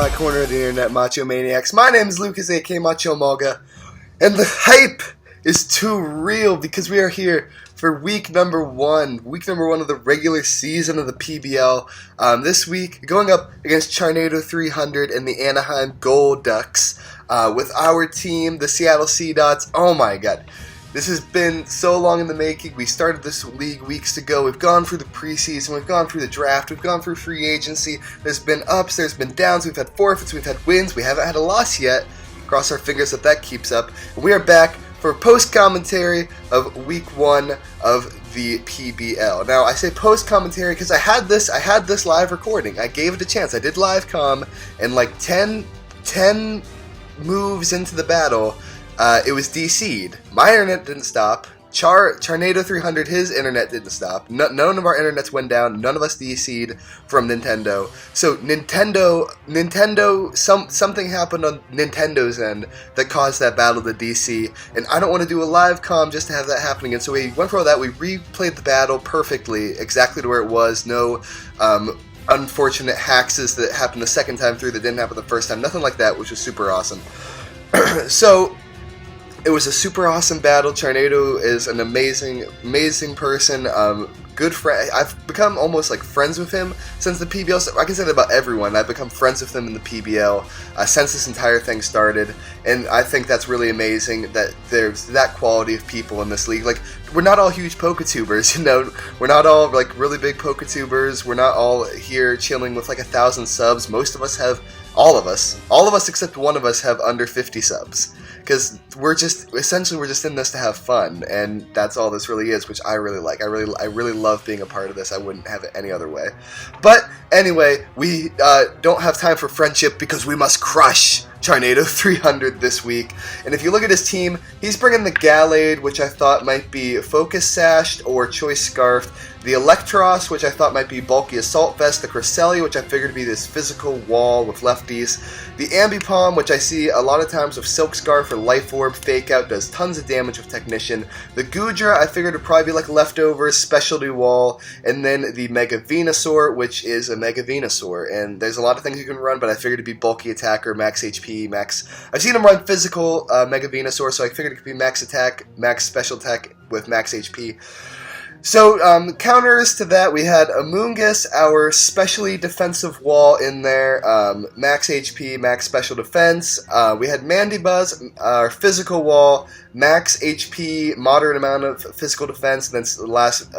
my corner of the internet, Macho Maniacs. My name is Lucas, aka Macho Emolga, and the hype is too real because we are here for week number one of the regular season of the PBL. This week, going up against Charnado 300 and the Anaheim Golducks with our team, the Seattle Seedots. Oh my god. This has been so long in the making. We started this league weeks ago. We've gone through the preseason. We've gone through the draft. We've gone through free agency. There's been ups. There's been downs. We've had forfeits. We've had wins. We haven't had a loss yet. Cross our fingers that keeps up. We are back for post-commentary of week one of the PBL. Now, I say post-commentary because I had this live recording. I gave it a chance. I did live comm, and like 10 moves into the battle, it was DC'd. My internet didn't stop. Charnado 300, his internet didn't stop. None of our internets went down. None of us DC'd from Nintendo. So something happened on Nintendo's end that caused that battle to DC. And I don't want to do a live comm just to have that happening. And so we went for all that. We replayed the battle perfectly, exactly to where it was. No unfortunate haxes that happened the second time through that didn't happen the first time. Nothing like that, which was super awesome. So it was a super awesome battle. Charnado is an amazing person. Good friend. I've become almost like friends with him since the PBL. So I can say that about everyone. I've become friends with them in the PBL since this entire thing started, and I think that's really amazing that there's that quality of people in this league. Like, we're not all huge Poketubers, you know. We're not all like really big Poketubers. We're not all here chilling with like 1,000 subs. Most of us have. All of us except one of us have under 50 subs. Because we're just in this to have fun, and that's all this really is, which I really like. I really love being a part of this. I wouldn't have it any other way. But anyway, we don't have time for friendship because we must crush Charnado 300 this week. And if you look at his team, he's bringing the Gallade, which I thought might be Focus Sashed or Choice Scarf. The Electros, which I thought might be Bulky Assault Vest. The Cresselia, which I figured to be this physical wall with lefties. The Ambipom, which I see a lot of times with Silk Scarf or Life Orb, Fake Out, does tons of damage with Technician. The Goodra, I figured would probably be like Leftovers, Specialty Wall. And then the Mega Venusaur, which is a Mega Venusaur. And there's a lot of things you can run, but I figured it'd be Bulky Attacker, Max HP, Max... I've seen him run physical Mega Venusaur, so I figured it could be Max Attack, Max Special Attack with Max HP. So, counters to that, we had Amoonguss, our specially defensive wall in there, max HP, max special defense. We had Mandibuzz, our physical wall, max HP, moderate amount of physical defense, and then the last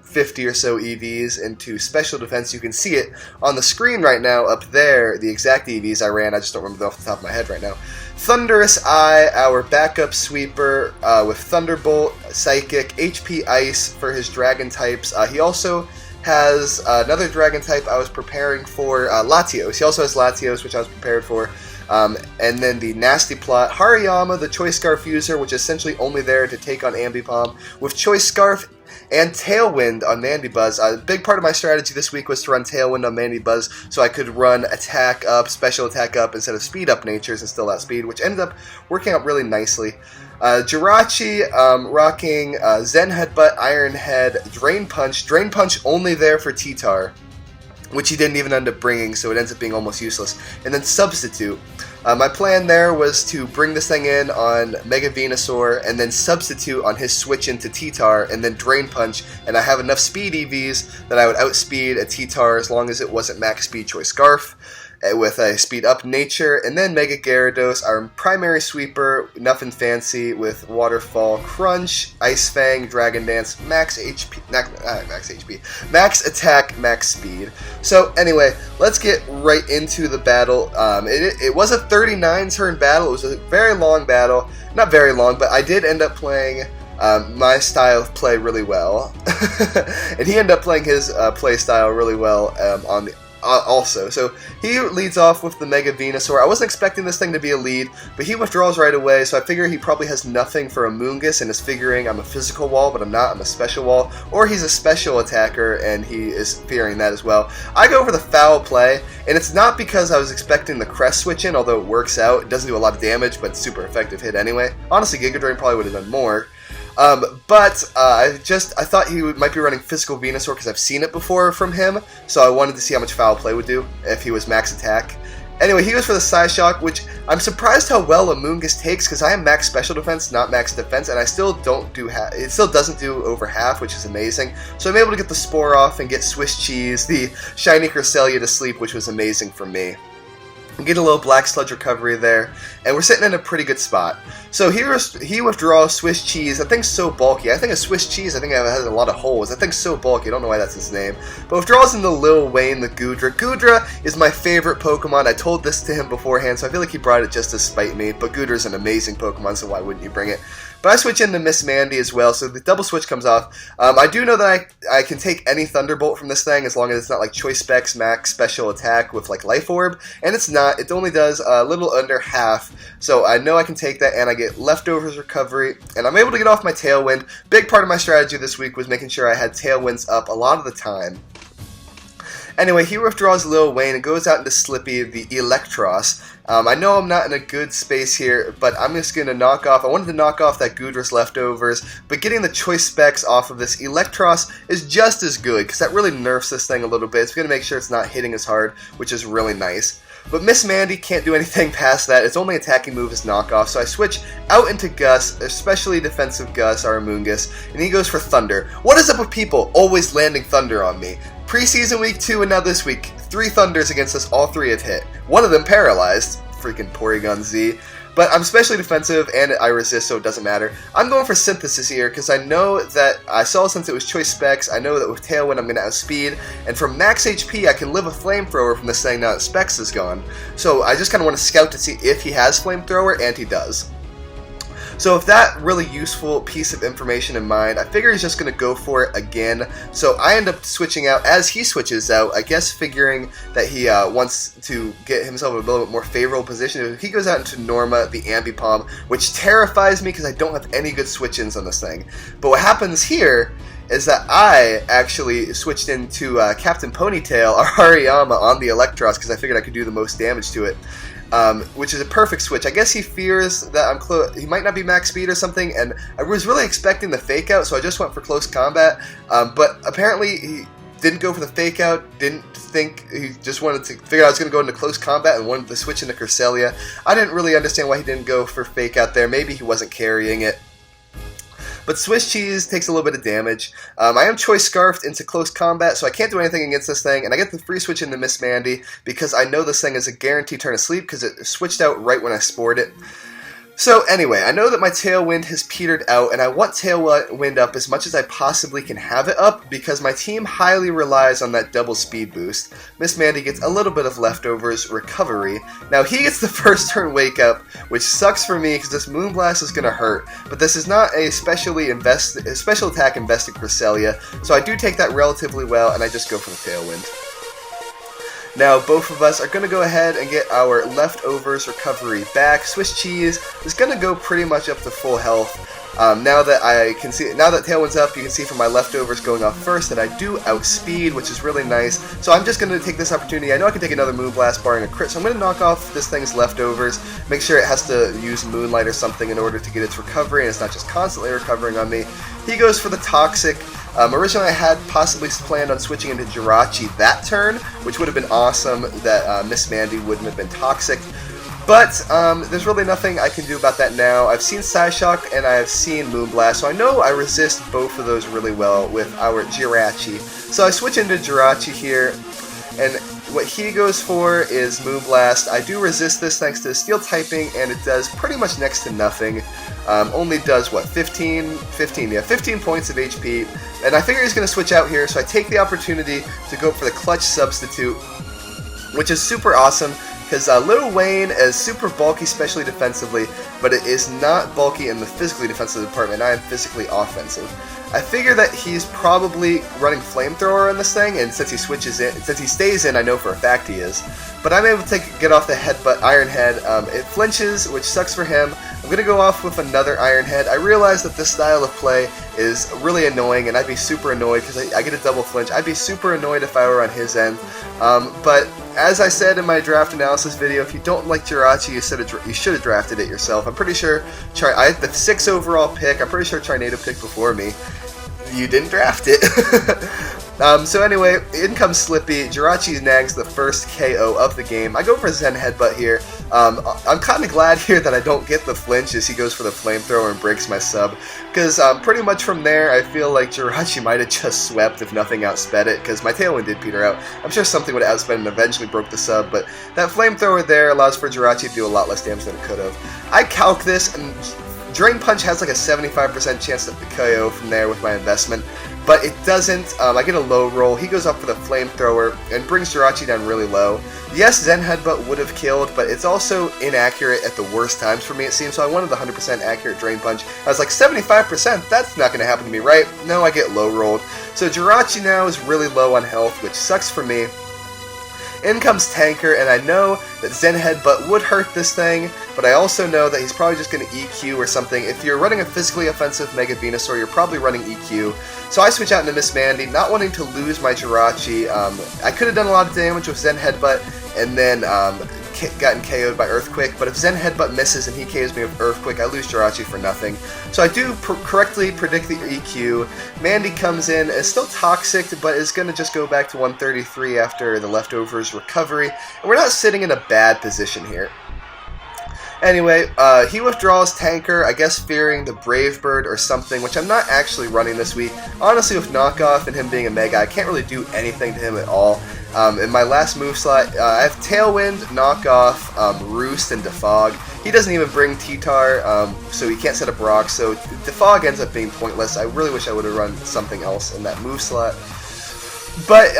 50 or so EVs into special defense. You can see it on the screen right now up there, the exact EVs I ran. I just don't remember them off the top of my head right now. Thunderous Eye, our backup sweeper with Thunderbolt, Psychic, HP Ice for his dragon types. He also has another dragon type I was preparing for, Latios. He also has Latios, which I was prepared for. And then the Nasty Plot, Hariyama, the Choice Scarf user, which is essentially only there to take on Ambipom, with Choice Scarf and Tailwind on Mandibuzz. A big part of my strategy this week was to run Tailwind on Mandibuzz so I could run Attack Up, Special Attack Up instead of Speed Up Natures and still outspeed, which ended up working out really nicely. Jirachi rocking Zen Headbutt, Iron Head, Drain Punch only there for T-Tar, which he didn't even end up bringing, so it ends up being almost useless. And then Substitute. My plan there was to bring this thing in on Mega Venusaur and then Substitute on his switch into T-Tar and then Drain Punch, and I have enough speed EVs that I would outspeed a T-Tar as long as it wasn't max speed Choice Scarf with a speed up nature, and then Mega Gyarados, our primary sweeper, nothing fancy, with Waterfall, Crunch, Ice Fang, Dragon Dance, max attack, max speed. So anyway, let's get right into the battle. It was a 39-turn battle. It was a very long battle. Not very long, but I did end up playing my style of play really well. And he ended up playing his play style really well on the also. So he leads off with the Mega Venusaur. I wasn't expecting this thing to be a lead, but he withdraws right away, so I figure he probably has nothing for Amoonguss and is figuring I'm a physical wall, but I'm not, I'm a special wall. Or he's a special attacker, and he is fearing that as well. I go for the foul play, and it's not because I was expecting the Crest switch in, although it works out. It doesn't do a lot of damage, but it's super effective hit anyway. Honestly, Giga Drain probably would have done more. But I thought he might be running Physical Venusaur because I've seen it before from him, so I wanted to see how much Foul Play would do if he was max attack. Anyway, he goes for the Psyshock, which I'm surprised how well Amoonguss takes, because I am max special defense, not max defense, and I still don't do it still doesn't do over half, which is amazing. So I'm able to get the Spore off and get Swiss Cheese, the shiny Cresselia to sleep, which was amazing for me. Get a little Black Sludge recovery there, and we're sitting in a pretty good spot. So he withdraws Swiss Cheese. That thing's so bulky. I think a Swiss Cheese, I think it has a lot of holes. That thing's so bulky, I don't know why that's his name. But withdraws into Lil Wayne, the Goodra. Goodra is my favorite Pokemon. I told this to him beforehand, so I feel like he brought it just to spite me. But Goodra's an amazing Pokemon, so why wouldn't you bring it? But I switch into Miss Mandy as well, so the double switch comes off. I do know that I can take any Thunderbolt from this thing as long as it's not like Choice Specs Max Special Attack with like Life Orb, and it's not. It only does a little under half, so I know I can take that, and I get Leftovers recovery, and I'm able to get off my Tailwind. Big part of my strategy this week was making sure I had Tailwinds up a lot of the time. Anyway, he withdraws Lil Wayne and goes out into Slippy, the Electros. I know I'm not in a good space here, but I'm just going to knock off. I wanted to knock off that Goodra's Leftovers, but getting the Choice Specs off of this Electros is just as good, because that really nerfs this thing a little bit. It's going to make sure it's not hitting as hard, which is really nice. But Miss Mandy can't do anything past that. Its only attacking move is knockoff, so I switch out into Gus, especially defensive Gus, our Amoonguss, and he goes for Thunder. What is up with people always landing Thunder on me? Preseason week 2 and now this week, 3 Thunders against us, all 3 have hit. One of them paralyzed, freaking Porygon Z. But I'm specially defensive and I resist, so it doesn't matter. I'm going for Synthesis here because I know that I saw since it was Choice Specs, I know that with Tailwind I'm going to outspeed. And from max HP, I can live a Flamethrower from this thing now that Specs is gone. So I just kind of want to scout to see if he has Flamethrower, and he does. So with that really useful piece of information in mind, I figure he's just going to go for it again. So I end up switching out as he switches out, I guess figuring that he wants to get himself in a little bit more favorable position. He goes out into Norma, the Ambipom, which terrifies me because I don't have any good switch-ins on this thing. But what happens here is that I actually switched into Captain Ponytail, or Hariyama, on the Electros because I figured I could do the most damage to it. Which is a perfect switch. I guess he fears that I'm close. He might not be max speed or something, and I was really expecting the fake out, so I just went for close combat. But apparently he didn't go for the fake out. Didn't think, he just wanted to figure out I was going to go into close combat and wanted to switch into Cresselia. I didn't really understand why he didn't go for fake out there. Maybe he wasn't carrying it. But Swiss Cheese takes a little bit of damage. I am Choice Scarfed into close combat, so I can't do anything against this thing, and I get the free switch into Miss Mandy because I know this thing is a guaranteed turn of sleep because it switched out right when I spored it. So anyway, I know that my Tailwind has petered out, and I want Tailwind up as much as I possibly can have it up because my team highly relies on that double speed boost. Miss Mandy gets a little bit of Leftovers recovery. Now he gets the first turn Wake Up, which sucks for me because this Moonblast is going to hurt, but this is not a special attack invested Cresselia, so I do take that relatively well, and I just go for the Tailwind. Now both of us are going to go ahead and get our Leftovers recovery back. Swiss Cheese is going to go pretty much up to full health. Now that Tailwind's up, you can see from my Leftovers going off first that I do outspeed, which is really nice. So I'm just going to take this opportunity. I know I can take another Moonblast barring a crit, so I'm going to knock off this thing's Leftovers, make sure it has to use Moonlight or something in order to get its recovery, and it's not just constantly recovering on me. He goes for the Toxic. Originally I had possibly planned on switching into Jirachi that turn, which would have been awesome that Miss Mandy wouldn't have been Toxic. But there's really nothing I can do about that now. I've seen Psyshock and I have seen Moonblast, so I know I resist both of those really well with our Jirachi. So I switch into Jirachi here, and what he goes for is Moonblast. I do resist this thanks to Steel typing, and it does pretty much next to nothing. Only does, what, 15 points of HP. And I figure he's going to switch out here, so I take the opportunity to go for the Clutch Substitute, which is super awesome, because Lil Wayne is super bulky, especially defensively, but it is not bulky in the physically defensive department. I am physically offensive. I figure that he's probably running Flamethrower on this thing, and since he stays in, I know for a fact he is. But I'm able to get off the Headbutt Iron Head. It flinches, which sucks for him. I'm going to go off with another Iron Head. I realize that this style of play is really annoying, and I'd be super annoyed because I get a double flinch. I'd be super annoyed if I were on his end. But as I said in my draft analysis video, if you don't like Jirachi, you should have drafted it yourself. I'm pretty sure I had the 6 overall pick. I'm pretty sure Tornado picked before me. You didn't draft it. So anyway, in comes Slippy. Jirachi nags the first KO of the game. I go for Zen Headbutt here. I'm kind of glad here that I don't get the flinch as he goes for the flamethrower and breaks my sub. Because pretty much from there, I feel like Jirachi might have just swept if nothing outsped it. Because my Tailwind did peter out. I'm sure something would have outsped and eventually broke the sub. But that flamethrower there allows for Jirachi to do a lot less damage than it could have. I calc this, and Drain Punch has like a 75% chance to KO from there with my investment. But it doesn't. I get a low roll. He goes up for the flamethrower and brings Jirachi down really low. Yes, Zen Headbutt would have killed, but it's also inaccurate at the worst times for me, it seems. So I wanted the 100% accurate Drain Punch. I was like, 75%? That's not going to happen to me, right? No, I get low rolled. So Jirachi now is really low on health, which sucks for me. In comes Tanker, and I know that Zen Headbutt would hurt this thing, but I also know that he's probably just going to EQ or something. If you're running a physically offensive Mega Venusaur, you're probably running EQ. So I switch out into Miss Mandy, not wanting to lose my Jirachi. I could have done a lot of damage with Zen Headbutt, and then gotten KO'd by Earthquake, but if Zen Headbutt misses and he KOs me with Earthquake, I lose Jirachi for nothing. So I do correctly predict the EQ. Mandy comes in, is still toxic, but is going to just go back to 133 after the leftovers recovery, and we're not sitting in a bad position here. Anyway, he withdraws Tanker, I guess fearing the Brave Bird or something, which I'm not actually running this week. Honestly, with Knockoff and him being a Mega, I can't really do anything to him at all. In my last move slot, I have Tailwind, Knockoff, Roost, and Defog. He doesn't even bring T-Tar, so he can't set up rocks, so Defog ends up being pointless. I really wish I would have run something else in that move slot. But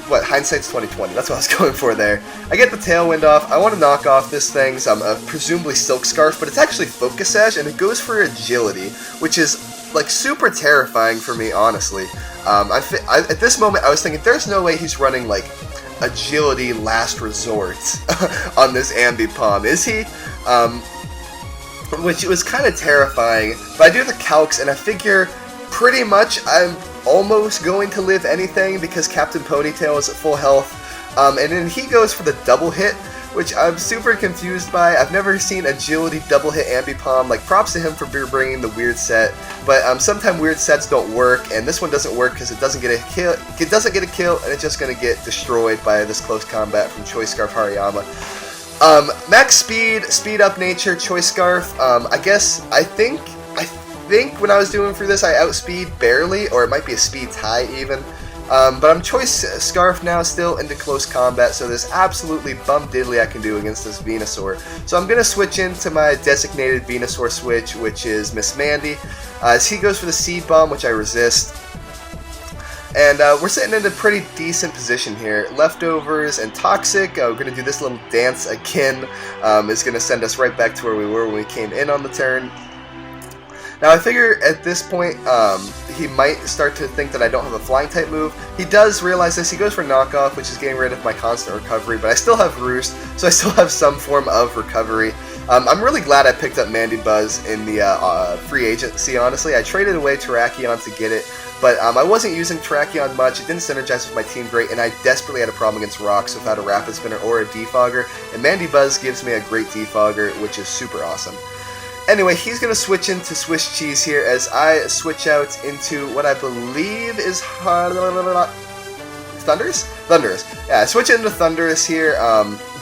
what, hindsight's 2020, that's what I was going for there. I get the Tailwind off. I want to knock off this thing's presumably Silk Scarf, but it's actually Focus Sash, and it goes for Agility, which is like super terrifying for me, honestly. At this moment, I was thinking, there's no way he's running like Agility Last Resort on this Ambipom, is he? Which was kind of terrifying. But I do the calcs, and I figure pretty much I'm almost going to live anything because Captain Ponytail is at full health. And then he goes for the double hit, which I'm super confused by. I've never seen Agility double hit Ambipom. Like, props to him for bringing the weird set, but sometimes weird sets don't work, and this one doesn't work because it doesn't get a kill. It doesn't get a kill, and it's just going to get destroyed by this close combat from Choice Scarf Hariyama. Max speed, speed up nature, Choice Scarf. I think when I was doing through this, I outspeed barely, or it might be a speed tie even. But I'm Choice Scarf now, still into close combat, so there's absolutely bum diddly I can do against this Venusaur. So I'm going to switch into my designated Venusaur switch, which is Miss Mandy. As he goes for the Seed Bomb, which I resist. And we're sitting in a pretty decent position here. Leftovers and Toxic, we're going to do this little dance again. Is going to send us right back to where we were when we came in on the turn. Now I figure at this point, he might start to think that I don't have a flying type move. He does realize this. He goes for Knockoff, which is getting rid of my constant recovery, but I still have Roost, so I still have some form of recovery. I'm really glad I picked up Mandibuzz in the free agency, honestly. I traded away Terrakion to get it, but I wasn't using Terrakion much. It didn't synergize with my team great, and I desperately had a problem against rocks without a Rapid Spinner or a Defogger, and Mandibuzz gives me a great Defogger, which is super awesome. Anyway, he's going to switch into Swiss Cheese here as I switch out into what I believe is Thundurus? Thundurus. Yeah, I switch into Thundurus here,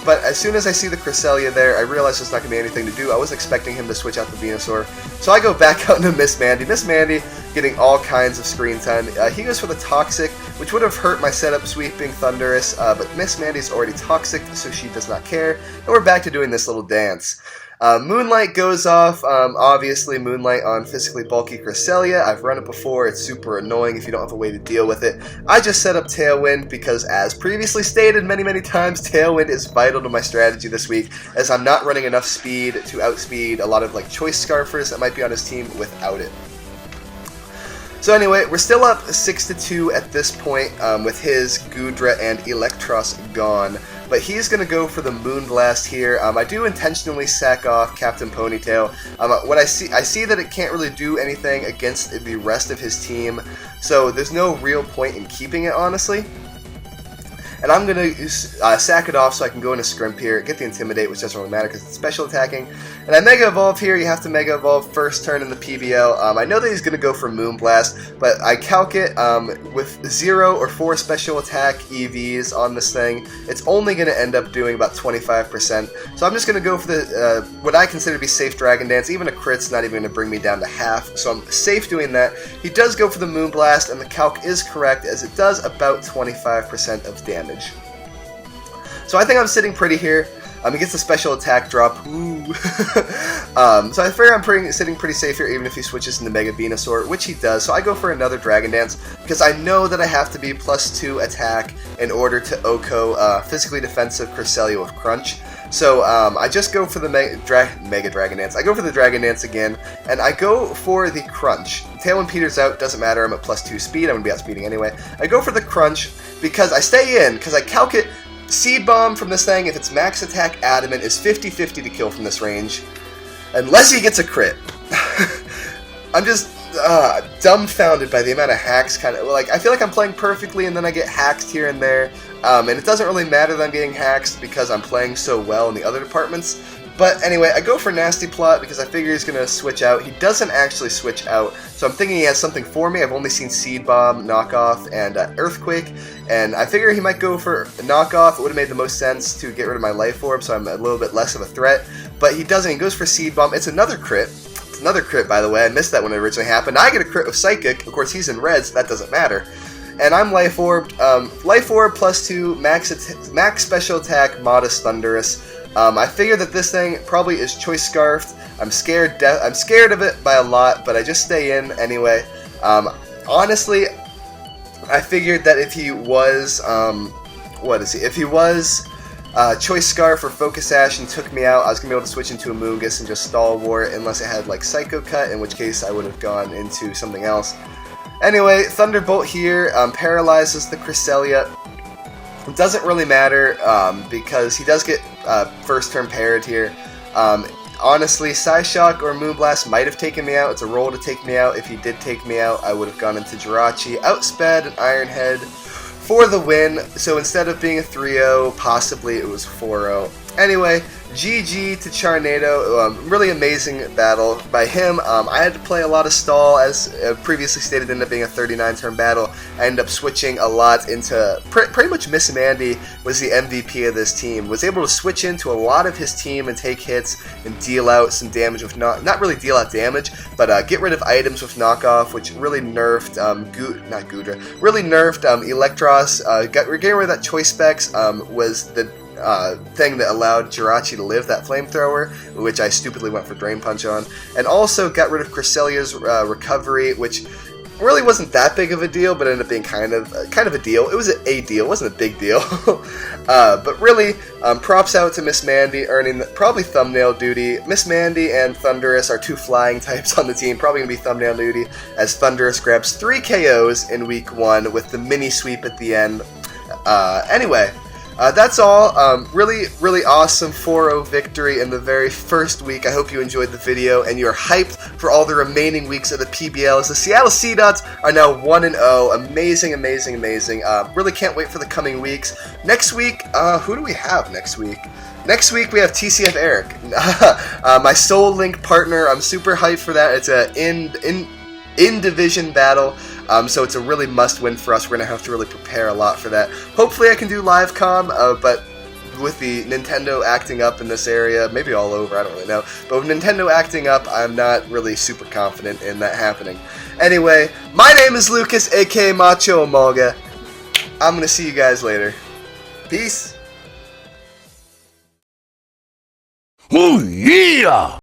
but as soon as I see the Cresselia there, I realize there's not going to be anything to do. I wasn't expecting him to switch out the Venusaur. So I go back out into Miss Mandy. Miss Mandy getting all kinds of screen time. He goes for the Toxic, which would have hurt my setup sweeping Thundurus, but Miss Mandy's already Toxic, so she does not care. And we're back to doing this little dance. Moonlight goes off, obviously Moonlight on physically bulky Cresselia. I've run it before, it's super annoying if you don't have a way to deal with it. I just set up Tailwind because, as previously stated many times, Tailwind is vital to my strategy this week, as I'm not running enough speed to outspeed a lot of like Choice Scarfers that might be on his team without it. So anyway, we're still up 6-2 at this point, with his Goodra and Electros gone. But he's going to go for the Moonblast here. I do intentionally sack off Captain Ponytail. What I see that it can't really do anything against the rest of his team, so there's no real point in keeping it, honestly. and I'm going to sack it off so I can go into Scrimp here, get the Intimidate, which doesn't really matter because it's special attacking, and I Mega Evolve here. You have to Mega Evolve first turn in the PBL. I know that he's going to go for Moonblast, but I calc it with 0 or 4 special attack EVs on this thing, it's only going to end up doing about 25%, so I'm just going to go for the what I consider to be safe Dragon Dance. Even a crit's not even going to bring me down to half, so I'm safe doing that. He does go for the Moonblast, and the calc is correct, as it does about 25% of damage. So I think I'm sitting pretty here. He gets a special attack drop. Ooh. So I figure I'm sitting pretty safe here, even if he switches into Mega Venusaur, which he does. So I go for another Dragon Dance, because I know that I have to be +2 attack in order to OHKO physically defensive Cresselia with Crunch. So I just go for the Mega Dragon Dance. I go for the Dragon Dance again, and I go for the Crunch. Tailwind peters out, doesn't matter, I'm at +2 speed, I'm going to be outspeeding anyway. I go for the Crunch because I stay in, because I calc it. Seed Bomb from this thing, if it's max attack adamant, is 50-50 to kill from this range. Unless he gets a crit. I'm just dumbfounded by the amount of hacks. I feel like I'm playing perfectly and then I get hacked here and there. And it doesn't really matter that I'm getting hacked because I'm playing so well in the other departments. But anyway, I go for Nasty Plot because I figure he's going to switch out. He doesn't actually switch out, so I'm thinking he has something for me. I've only seen Seed Bomb, Knockoff, and Earthquake, and I figure he might go for Knockoff. It would have made the most sense to get rid of my Life Orb, so I'm a little bit less of a threat. But he doesn't. He goes for Seed Bomb. It's another crit. It's another crit, by the way. I missed that when it originally happened. I get a crit with Psychic. Of course, he's in red, so that doesn't matter. And I'm Life Orb. Life Orb +2, max special attack, Modest Thunderous. I figure that this thing probably is Choice Scarfed. I'm scared of it by a lot, but I just stay in anyway. Honestly, I figured that if he was, If he was Choice Scarf or Focus Sash and took me out, I was going to be able to switch into a Moongus and just Stall War, unless it had like Psycho Cut, in which case I would have gone into something else. Anyway, Thunderbolt here paralyzes the Cresselia. It doesn't really matter because he does get first turn parried here. Honestly, Psyshock or Moonblast might have taken me out. It's a roll to take me out. If he did take me out, I would have gone into Jirachi, outsped an Iron Head for the win. So instead of being a 3-0, possibly it was 4-0. Anyway, GG to Charnado. Really amazing battle by him. I had to play a lot of stall, as previously stated, ended up being a 39-turn battle. I ended up switching a lot into pretty much Miss Mandy was the MVP of this team. Was able to switch into a lot of his team and take hits and deal out some damage with not really deal out damage, but get rid of items with knockoff, which really nerfed really nerfed Electros. Getting rid of that choice specs was the thing that allowed Jirachi to live, that flamethrower, which I stupidly went for Drain Punch on, and also got rid of Cresselia's recovery, which really wasn't that big of a deal, but ended up being kind of a deal. It was a deal, it wasn't a big deal. But really, props out to Miss Mandy, earning probably thumbnail duty. Miss Mandy and Thunderous are two flying types on the team, probably going to be thumbnail duty, as Thunderous grabs 3 KOs in week 1 with the mini sweep at the end. Anyway, that's all. Really awesome 4-0 victory in the very first week. I hope you enjoyed the video and you're hyped for all the remaining weeks of the PBL, as the Seattle Seedots are now 1-0. Amazing. Really can't wait for the coming weeks. Next week, who do we have next week? Next week we have TCF Eric, my Soul Link partner. I'm super hyped for that. It's a in-division battle. So it's a really must-win for us. We're going to have to really prepare a lot for that. Hopefully I can do live comm, but with the Nintendo acting up in this area, maybe all over, I don't really know. But with Nintendo acting up, I'm not really super confident in that happening. Anyway, my name is Lucas, aka Macho Emolga. I'm going to see you guys later. Peace. Oh yeah!